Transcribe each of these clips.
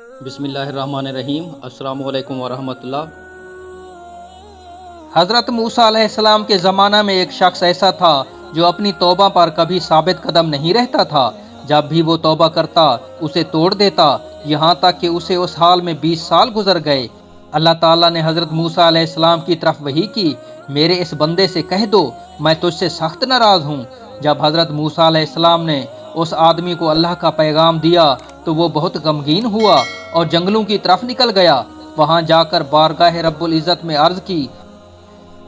بسم اللہ الرحمن الرحیم۔ السلام علیکم ورحمۃ اللہ۔ حضرت موسیٰ علیہ السلام کے زمانہ میں ایک شخص ایسا تھا جو اپنی توبہ پر کبھی ثابت قدم نہیں رہتا تھا۔ جب بھی وہ توبہ کرتا اسے توڑ دیتا، یہاں تک کہ اسے اس حال میں 20 سال گزر گئے۔ اللہ تعالیٰ نے حضرت موسیٰ علیہ السلام کی طرف وحی کی، میرے اس بندے سے کہہ دو میں تجھ سے سخت ناراض ہوں۔ جب حضرت موسیٰ علیہ السلام نے اس آدمی کو اللہ کا پیغام دیا تو وہ بہت غمگین ہوا اور جنگلوں کی طرف نکل گیا۔ وہاں جا کر بارگاہ رب العزت میں عرض کی،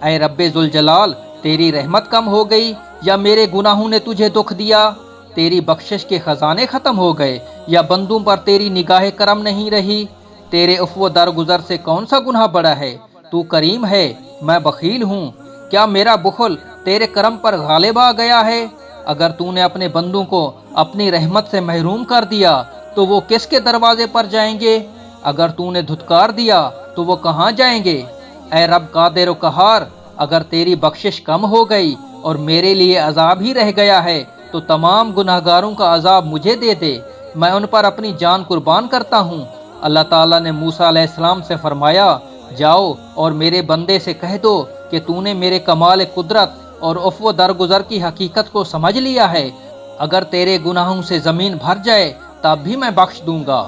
اے رب ذوالجلال، تیری رحمت کم ہو گئی یا میرے گناہوں نے تجھے دکھ دیا؟ تیری بخشش کے خزانے ختم ہو گئے یا بندوں پر تیری نگاہ کرم نہیں رہی؟ تیرے عفو درگزر سے کون سا گناہ بڑا ہے؟ تو کریم ہے، میں بخیل ہوں۔ کیا میرا بخل تیرے کرم پر غالب آ گیا ہے؟ اگر تو نے اپنے بندوں کو اپنی رحمت سے محروم کر دیا تو وہ کس کے دروازے پر جائیں گے؟ اگر تو نے دھتکار دیا تو وہ کہاں جائیں گے؟ اے رب قادر و قہار، اگر تیری بخشش کم ہو گئی اور میرے لیے عذاب ہی رہ گیا ہے تو تمام گناہگاروں کا عذاب مجھے دے دے، میں ان پر اپنی جان قربان کرتا ہوں۔ اللہ تعالیٰ نے موسیٰ علیہ السلام سے فرمایا، جاؤ اور میرے بندے سے کہہ دو کہ تو نے میرے کمال قدرت اور عفو درگزر کی حقیقت کو سمجھ لیا ہے۔ اگر تیرے گناہوں سے زمین بھر جائے تب بھی میں بخش دوں گا۔